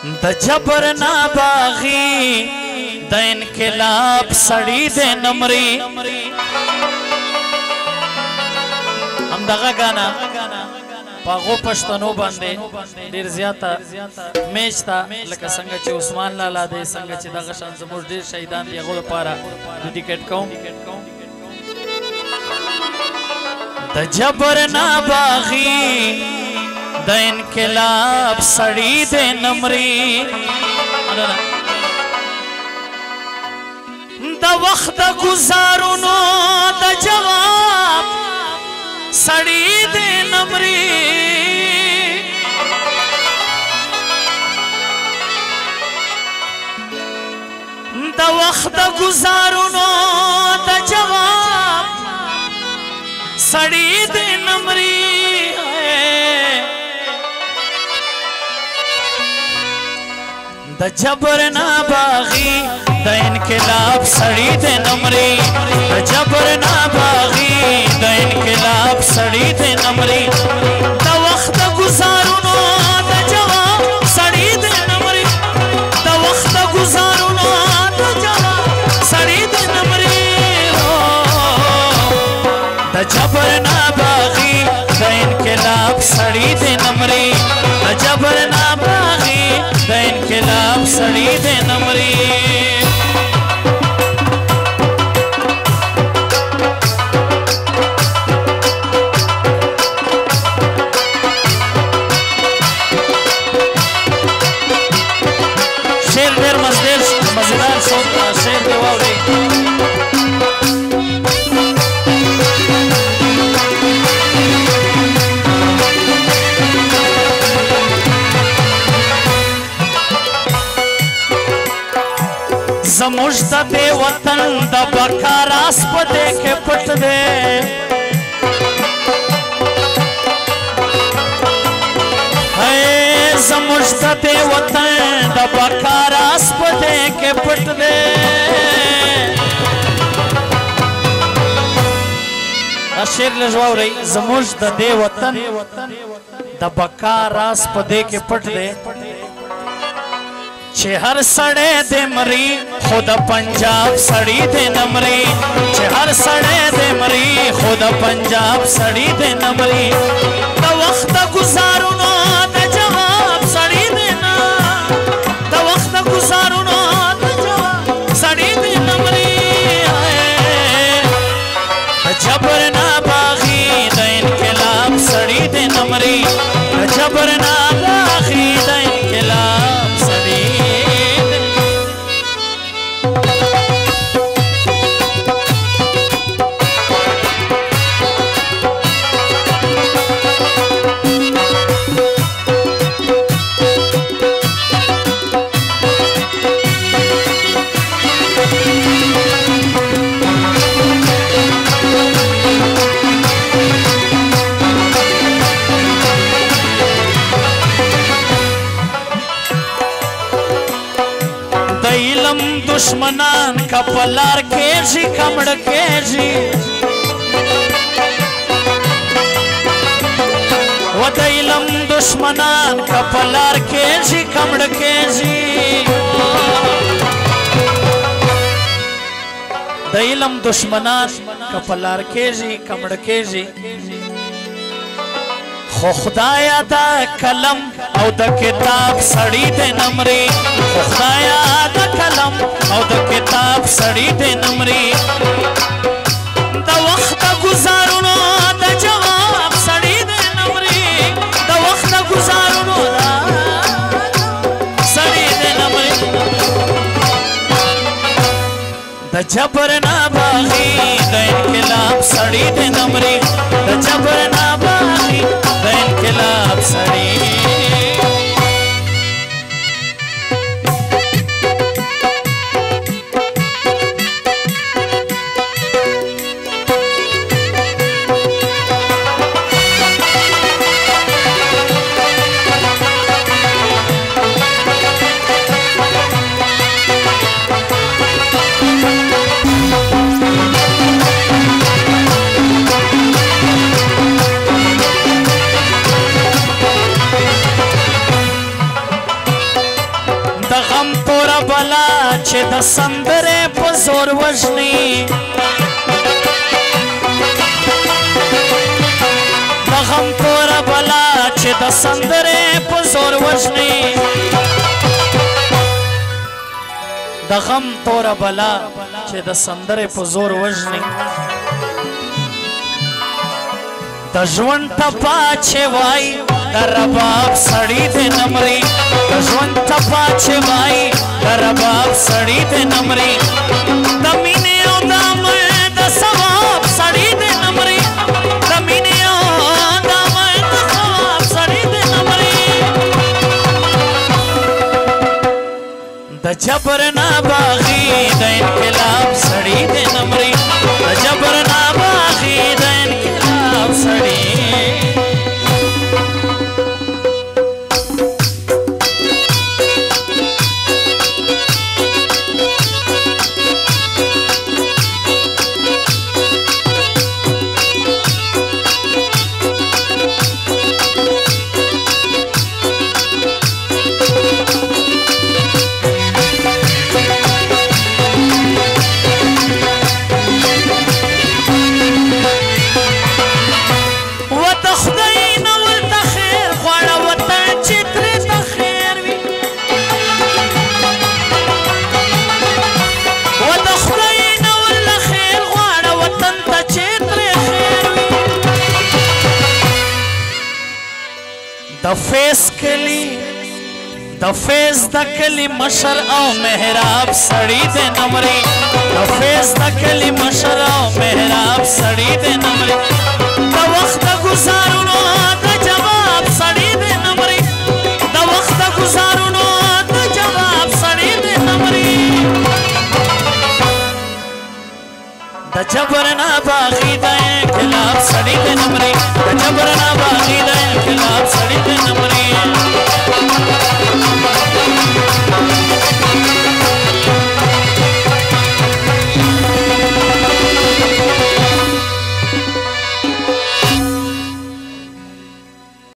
द जबर ना बागी द इनकलाब सड़ी दे नमरी। हम दगा गाना पागो पश्तनो बांधे देर ज्यादा मैच था लका संगा चे उस्मान लाला दे संगा चे दगा शान जमुर देर शहीदान दिया गोल पारा टिकट कौन द जबर ना बागी द इनकलाब सड़ी दे नमरी। द वक्त गुजारुनो द जवाब सड़ी दे नमरी। द वक्त गुजारुनो द जवाब सड़ी दे नमरी। द जबर ना बागी द इनकलाब सड़ी दे नमरी। द जबर ना बागी द इनकलाब सड़ी दे नमरी। द वक्त गुजारुनो द जवाब सड़ी दे नमरी। द वक्त गुजारुनो द जवाब सड़ी दे नमरी। द जबर ना बागी द इनकलाब सड़ी दे नमरी। द जबर ना बागी द इनकलाब सड़ी दे नमरी। शेर देर मजेदार शेर देवाओ रे जमुज दे वतन द बकारास पदे के पट दे। है जमुज दे वतन द बकारास पदे के पट दे। शेर लजवाओ रही जमुज दे वतन द बकारास पदे के पट दे। हर सड़े दे मरी खुद पंजाब सड़ी दे नमरी। हर सड़े दे मरी खुद पंजाब सड़ी दे नमरी। द वक्त गुजारुनो द जवाब सड़ी देना। द वक्त गुजारुनो द जवाब सड़ी दे नमरी। जबर ना बागी द इनकलाब सड़ी दे नमरी। जबर ना बागी द इनकलाब सड़ी। दुश्मनान का पलार के जी कमड़ के जी वदइलम दुश्मनान का पलार के जी कमड़ के जी। दइलम दुश्मनान का पलार के जी कमड़ के जी। खुदाया दा कलम औ द किताब सड़ी दे नमरी। खुदाया दा कलम औ द किताब सड़ी दे नमरी। द वक्त गुजारुनो द जवाब सड़ी दे नमरी। द वक्त गुजारुनो सड़ी दे नमरी। द जबर ना बागी द इनकलाब सड़ी दे नमरी। द जबर ना बागी द इनकलाब सड़ी। غم تورا بلا چې د سندرې په زور وژني د غم تورا بلا چې د سندرې په زور وژني د غم تورا بلا چې د سندرې په زور وژني د ژوند ټپا چې وای د رباب سړی دې نمري د ژوند ټپا چې وای د رباب سړی دې نمري د مینې او د امر د ثواب سړی دې نمري د مینې او د امر د ثواب سړی دې نمري د جبر نه باغی د انقلاب سړی دې نمري د جبر نه باغی د انقلاب سړی د فیض د کلی مشر او محراب سړی دې نمري د فیض د کلی مشر او محراب سړی دې نمري د وخت گزارونو د جواب سړی دې نمري د وخت گزارونو د جواب سړی دې نمري د جبر نه باغی د انقلاب سړی دې نمري د جبر نه باغی د انقلاب سړی دې نمري